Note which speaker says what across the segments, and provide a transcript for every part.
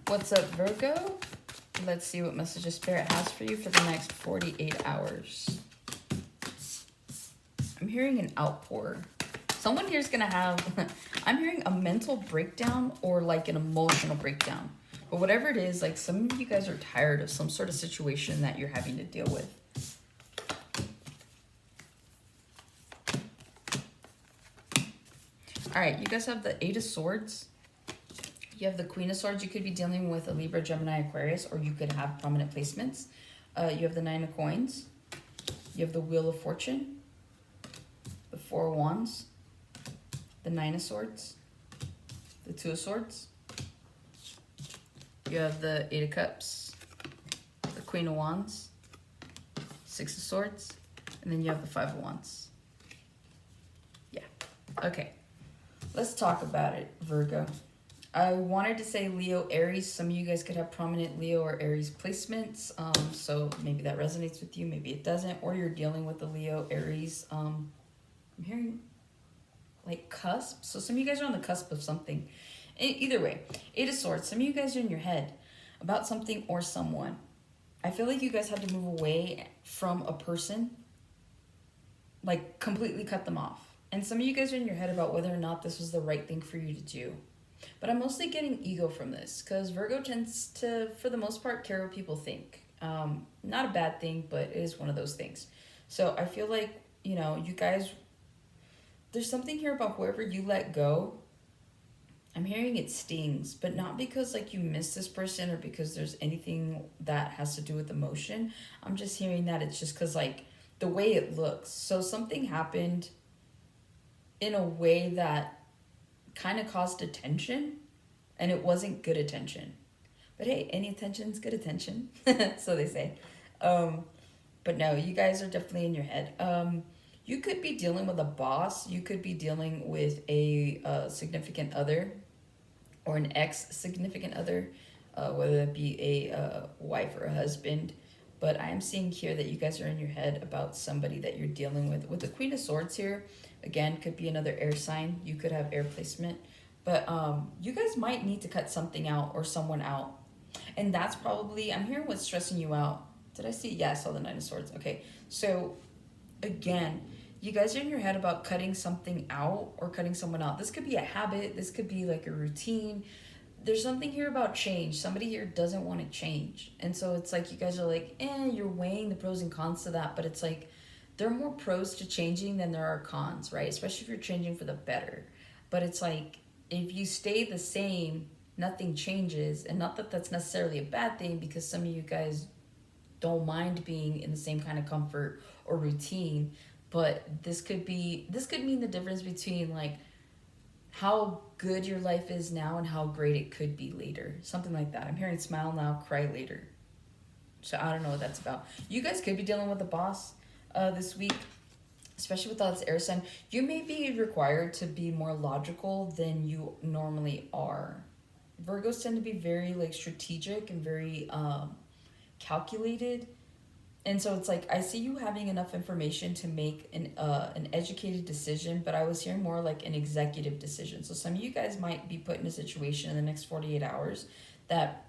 Speaker 1: What's up, Virgo? Let's see what messages Spirit has for you for the next 48 hours. I'm hearing an outpour. Someone here is going to have, I'm hearing a mental breakdown or like an emotional breakdown. But whatever it is, like some of you guys are tired of some sort of situation that you're having to deal with. All right, you guys have the Eight of Swords. You have the Queen of Swords. You could be dealing with a Libra, Gemini, Aquarius, or you could have prominent placements. You have the Nine of Coins. You have the Wheel of Fortune. The Four of Wands. The Nine of Swords. The Two of Swords. You have the Eight of Cups. The Queen of Wands. Six of Swords. And then you have the Five of Wands. Yeah. Okay. Let's talk about it, Virgo. I wanted to say Leo, Aries. Some of you guys could have prominent Leo or Aries placements. So maybe that resonates with you. Maybe it doesn't. Or you're dealing with the Leo, Aries. I'm hearing like cusp. So some of you guys are on the cusp of something. Either way, Eight of Swords. Some of you guys are in your head about something or someone. I feel like you guys had to move away from a person. Like completely cut them off. And some of you guys are in your head about whether or not this was the right thing for you to do. But I'm mostly getting ego from this because Virgo tends to, for the most part, care what people think. Not a bad thing, but it is one of those things. So I feel like, you know, you guys, there's something here about whoever you let go. I'm hearing it stings, but not because like you miss this person or because there's anything that has to do with emotion. I'm just hearing that it's just because like the way it looks. So something happened in a way that kind of caused attention, and it wasn't good attention. But hey, any attention's good attention, so they say. But no, you guys are definitely in your head. You could be dealing with a boss. You could be dealing with a significant other or an ex-significant other, whether that be a wife or a husband. But I am seeing here that you guys are in your head about somebody that you're dealing with. With the Queen of Swords here, again, could be another air sign. You could have air placement. But you guys might need to cut something out or someone out. And that's probably, I'm hearing what's stressing you out. Did I see? Yeah, I saw the Nine of Swords. Okay, so again, you guys are in your head about cutting something out or cutting someone out. This could be a habit. This could be like a routine. There's something here about change. Somebody here doesn't want to change. And so it's like you guys are like, you're weighing the pros and cons to that. But it's like there are more pros to changing than there are cons, right? Especially if you're changing for the better. But it's like if you stay the same, nothing changes. And not that that's necessarily a bad thing because some of you guys don't mind being in the same kind of comfort or routine. But this could mean the difference between like how good your life is now and how great it could be later. Something like that. I'm hearing smile now, cry later. So I don't know what that's about. You guys could be dealing with a boss this week, especially with all this air sign. You may be required to be more logical than you normally are. Virgos tend to be very like strategic and very calculated. And so it's like, I see you having enough information to make an educated decision, but I was hearing more like an executive decision. So some of you guys might be put in a situation in the next 48 hours that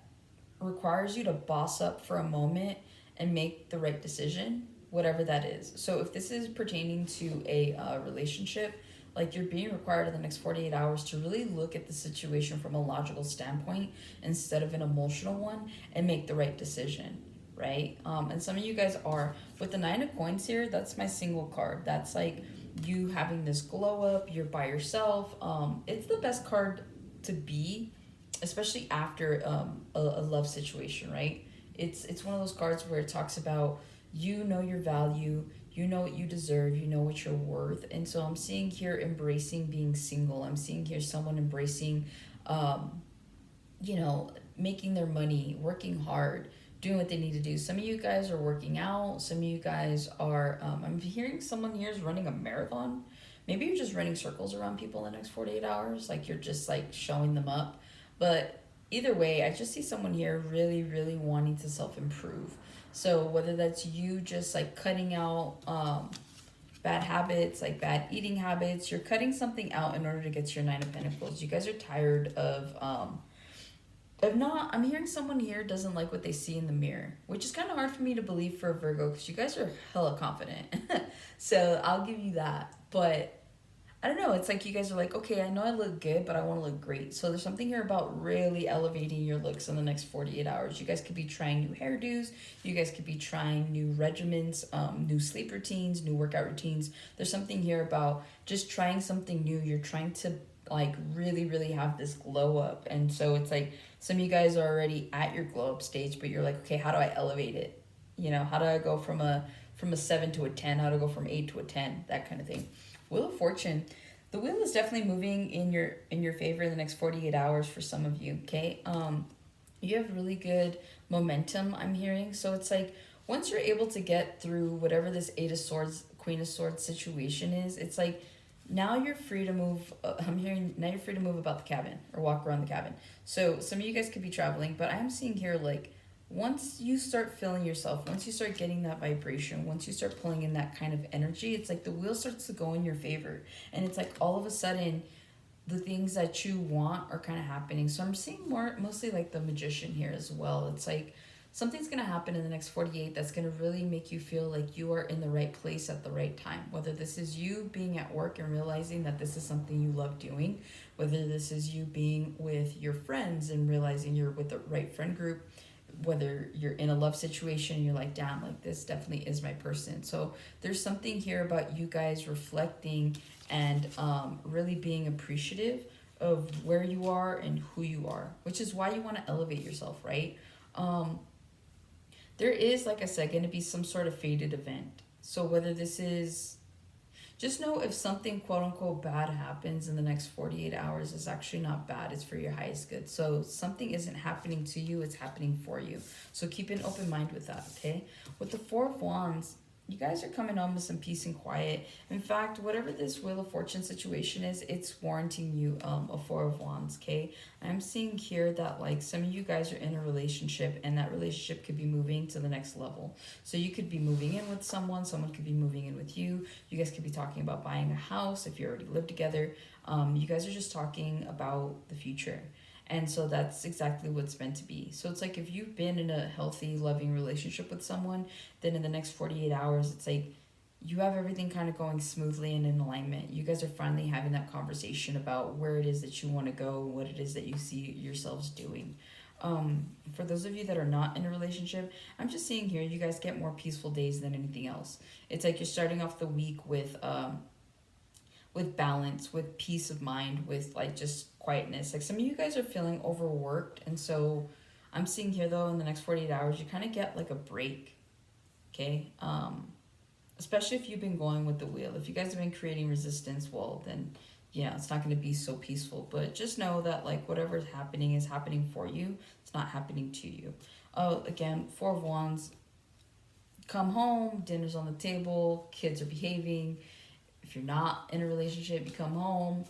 Speaker 1: requires you to boss up for a moment and make the right decision, whatever that is. So if this is pertaining to a relationship, like you're being required in the next 48 hours to really look at the situation from a logical standpoint instead of an emotional one and make the right decision. Right? And some of you guys are. With the Nine of Coins here, that's my single card. That's like you having this glow up, you're by yourself. It's the best card to be, especially after a love situation, right? It's one of those cards where it talks about you know your value, you know what you deserve, you know what you're worth. And so I'm seeing here embracing being single. I'm seeing here someone embracing, making their money, working hard, doing what they need to do. Some of you guys are working out. Some of you guys are, I'm hearing someone here is running a marathon. Maybe you're just running circles around people in the next 48 hours. Like you're just like showing them up. But either way, I just see someone here really, really wanting to self-improve. So whether that's you just like cutting out bad habits, like bad eating habits, you're cutting something out in order to get to your Nine of Pentacles. You guys are tired of If not, I'm hearing someone here doesn't like what they see in the mirror, which is kind of hard for me to believe for a Virgo because you guys are hella confident. So I'll give you that. But I don't know. It's like you guys are like, okay, I know I look good, but I want to look great. So there's something here about really elevating your looks in the next 48 hours. You guys could be trying new hairdos. You guys could be trying new regimens, new sleep routines, new workout routines. There's something here about just trying something new. You're trying to like really, really have this glow up. And so it's like some of you guys are already at your glow up stage, but you're like, okay, how do I elevate it? You know, how do I go from a 7 to a 10? How to go from 8 to a 10? That kind of thing. Wheel of Fortune. The wheel is definitely moving in your favor in the next 48 hours for some of you, okay? You have really good momentum, I'm hearing. So it's like once you're able to get through whatever this 8 of Swords, Queen of Swords situation is, it's like now you're free to move. I'm hearing now you're free to move about the cabin or walk around the cabin. So some of you guys could be traveling, but I'm seeing here like once you start feeling yourself, once you start getting that vibration, once you start pulling in that kind of energy, it's like the wheel starts to go in your favor. And it's like all of a sudden, the things that you want are kind of happening. So I'm seeing mostly like the magician here as well. It's like something's going to happen in the next 48 that's going to really make you feel like you are in the right place at the right time. Whether this is you being at work and realizing that this is something you love doing, whether this is you being with your friends and realizing you're with the right friend group, whether you're in a love situation and you're like, damn, like this definitely is my person. So there's something here about you guys reflecting and really being appreciative of where you are and who you are, which is why you want to elevate yourself, right? There is, like I said, going to be some sort of fated event. So whether this is, just know if something quote unquote bad happens in the next 48 hours, is actually not bad. It's for your highest good. So something isn't happening to you, it's happening for you. So keep an open mind with that, okay? With the Four of Wands, you guys are coming on with some peace and quiet. In fact, whatever this Wheel of Fortune situation is, it's warranting you a Four of Wands, okay? I'm seeing here that like some of you guys are in a relationship and that relationship could be moving to the next level. So you could be moving in with someone could be moving in with you. You guys could be talking about buying a house if you already live together. You guys are just talking about the future. And so that's exactly what's meant to be. So it's like if you've been in a healthy, loving relationship with someone, then in the next 48 hours, it's like you have everything kind of going smoothly and in alignment. You guys are finally having that conversation about where it is that you want to go, what it is that you see yourselves doing. For those of you that are not in a relationship, I'm just seeing here you guys get more peaceful days than anything else. It's like you're starting off the week with balance, with peace of mind, with like just quietness. Like some of you guys are feeling overworked, and so I'm seeing here though in the next 48 hours you kind of get like a break, okay? Especially if you've been going with the wheel. If you guys have been creating resistance, well then yeah, it's not going to be so peaceful. But just know that like whatever is happening for you. It's not happening to you. Oh, again, Four of Wands. Come home, dinner's on the table, kids are behaving. If you're not in a relationship, you come home,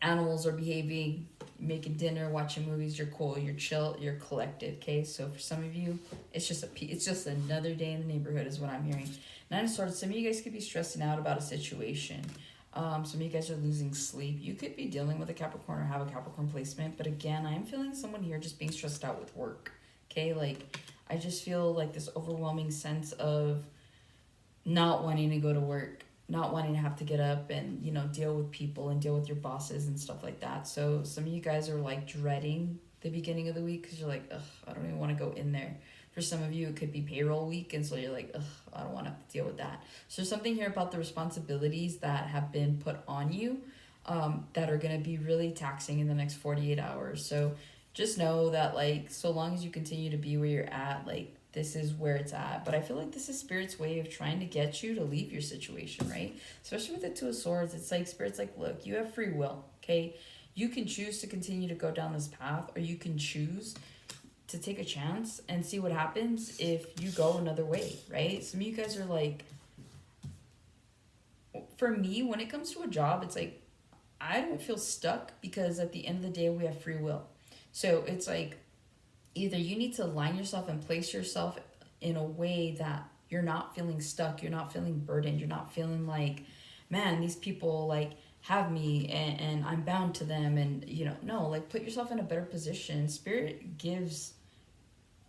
Speaker 1: animals are behaving, making dinner, watching movies, you're cool, you're chill, you're collected, okay? So for some of you, it's just another day in the neighborhood is what I'm hearing. Nine of Swords, some of you guys could be stressing out about a situation. Some of you guys are losing sleep. You could be dealing with a Capricorn or have a Capricorn placement, but again, I'm feeling someone here just being stressed out with work, okay? Like, I just feel like this overwhelming sense of not wanting to go to work, not wanting to have to get up and, you know, deal with people and deal with your bosses and stuff like that. So some of you guys are like dreading the beginning of the week because you're like, ugh, I don't even want to go in there. For some of you, it could be payroll week, and so you're like, ugh, I don't want to have to deal with that. So there's something here about the responsibilities that have been put on you that are going to be really taxing in the next 48 hours. So just know that, like, so long as you continue to be where you're at, like, this is where it's at. But I feel like this is Spirit's way of trying to get you to leave your situation, right? Especially with the Two of Swords, it's like Spirit's like, look, you have free will, okay? You can choose to continue to go down this path, or you can choose to take a chance and see what happens if you go another way, right? Some of you guys are like, for me, when it comes to a job, it's like, I don't feel stuck because at the end of the day, we have free will. So it's like, either you need to line yourself and place yourself in a way that you're not feeling stuck, you're not feeling burdened, you're not feeling like, man, these people like have me, and I'm bound to them, and no, like put yourself in a better position. Spirit gives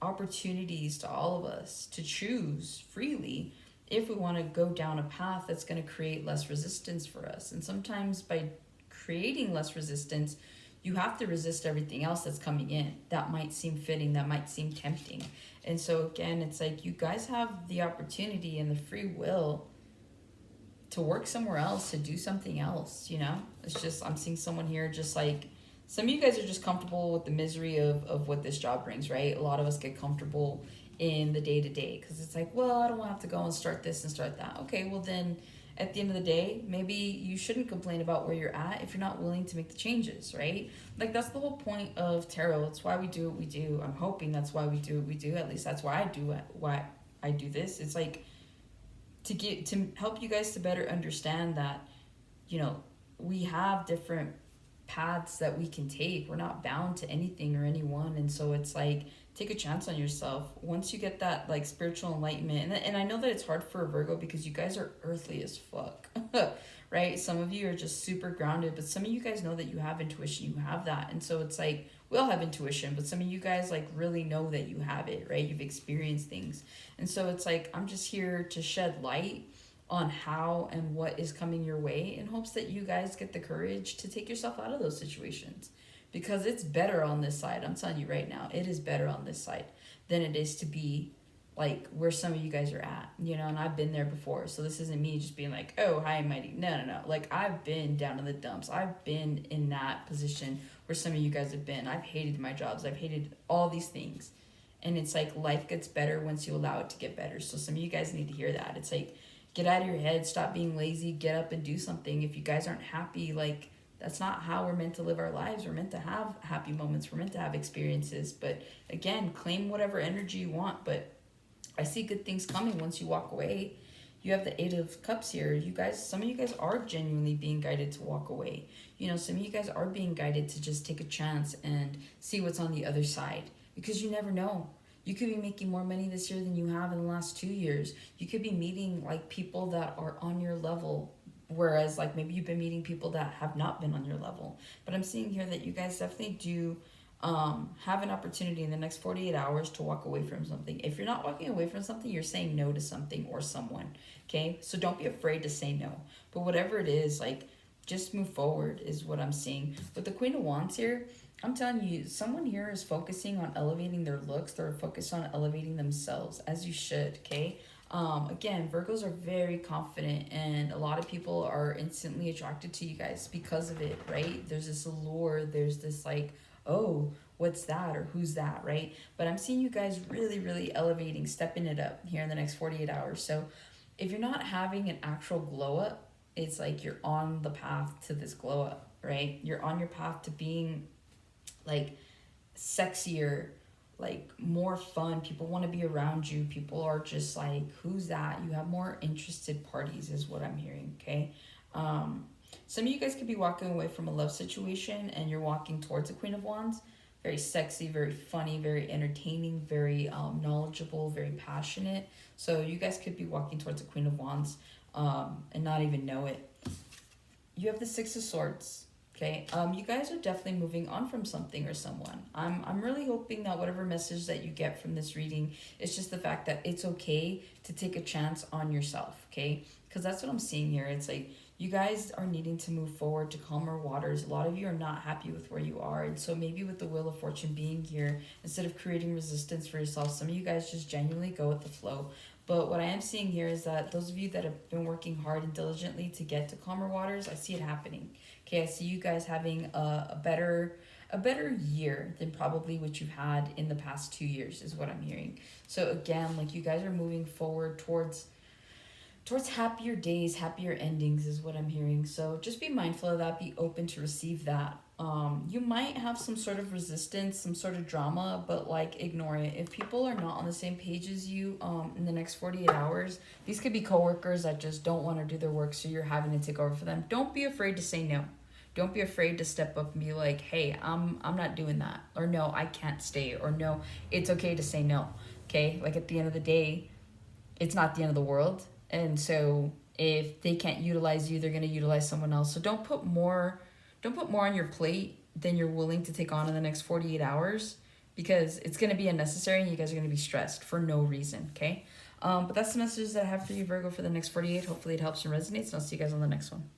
Speaker 1: opportunities to all of us to choose freely if we want to go down a path that's going to create less resistance for us. And sometimes by creating less resistance, you have to resist everything else that's coming in that might seem fitting, that might seem tempting. And so again, it's like you guys have the opportunity and the free will to work somewhere else, to do something else. It's just, I'm seeing someone here just like, some of you guys are just comfortable with the misery of what this job brings, right? A lot of us get comfortable in the day-to-day because it's like, well, I don't want to have to go and start this and start that. Okay, well then at the end of the day, maybe you shouldn't complain about where you're at if you're not willing to make the changes, right? Like that's the whole point of tarot. It's why we do what we do. I'm hoping that's why we do what we do. At least that's why I do this. It's like to help you guys to better understand that, we have different paths that we can take. We're not bound to anything or anyone. And so it's like, take a chance on yourself. Once you get that like spiritual enlightenment, and I know that it's hard for a Virgo because you guys are earthly as fuck, right? Some of you are just super grounded, but some of you guys know that you have intuition, you have that. And so it's like, we all have intuition, but some of you guys like really know that you have it, right? You've experienced things. And so it's like, I'm just here to shed light on how and what is coming your way in hopes that you guys get the courage to take yourself out of those situations, because it's better on this side. I'm telling you right now, it is better on this side than it is to be like where some of you guys are at, and I've been there before. So this isn't me just being like, oh, hi, mighty. No. Like I've been down in the dumps. I've been in that position where some of you guys have been. I've hated my jobs. I've hated all these things. And it's like life gets better once you allow it to get better. So some of you guys need to hear that. It's like, get out of your head, stop being lazy, get up and do something. If you guys aren't happy, like that's not how we're meant to live our lives. We're meant to have happy moments. We're meant to have experiences. But again, claim whatever energy you want. But I see good things coming once you walk away. You have the 8 of Cups here. You guys, some of you guys are genuinely being guided to walk away. Some of you guys are being guided to just take a chance and see what's on the other side, because you never know. You could be making more money this year than you have in the last 2 years. You could be meeting like people that are on your level, whereas like maybe you've been meeting people that have not been on your level. But I'm seeing here that you guys definitely do have an opportunity in the next 48 hours to walk away from something. If you're not walking away from something, you're saying no to something or someone, okay? So don't be afraid to say no. But whatever it is, like just move forward is what I'm seeing. With the Queen of Wands here, I'm telling you, someone here is focusing on elevating their looks. They're focused on elevating themselves, as you should, okay? Again, Virgos are very confident, and a lot of people are instantly attracted to you guys because of it, right? There's this allure. There's this like, oh, what's that, or who's that, right? But I'm seeing you guys really, really elevating, stepping it up here in the next 48 hours. So if you're not having an actual glow up, it's like you're on the path to this glow up, right? You're on your path to being like sexier, like more fun. People want to be around you. People are just like, who's that? You have more interested parties is what I'm hearing, okay? Some of you guys could be walking away from a love situation and you're walking towards the Queen of Wands. Very sexy, very funny, very entertaining, very knowledgeable, very passionate. So you guys could be walking towards the Queen of Wands and not even know it. You have the 6 of Swords. Okay, you guys are definitely moving on from something or someone. I'm really hoping that whatever message that you get from this reading is just the fact that it's okay to take a chance on yourself, okay? Because that's what I'm seeing here. It's like you guys are needing to move forward to calmer waters. A lot of you are not happy with where you are. And so maybe with the Wheel of Fortune being here, instead of creating resistance for yourself, some of you guys just genuinely go with the flow. But what I am seeing here is that those of you that have been working hard and diligently to get to calmer waters, I see it happening. Okay, I see you guys having a better year than probably what you've had in the past 2 years is what I'm hearing. So again, like you guys are moving forward towards happier days, happier endings is what I'm hearing. So just be mindful of that. Be open to receive that. You might have some sort of resistance, some sort of drama, but like ignore it. If people are not on the same page as you in the next 48 hours, these could be coworkers that just don't want to do their work, so you're having to take over for them. Don't be afraid to say no. Don't be afraid to step up and be like, hey, I'm not doing that. Or no, I can't stay. Or no, it's okay to say no. Okay? Like at the end of the day, it's not the end of the world. And so If they can't utilize you, they're going to utilize someone else. So don't put more on your plate than you're willing to take on in the next 48 hours, because it's going to be unnecessary and you guys are going to be stressed for no reason, okay? But that's the messages that I have for you, Virgo, for the next 48. Hopefully it helps and resonates, and I'll see you guys on the next one.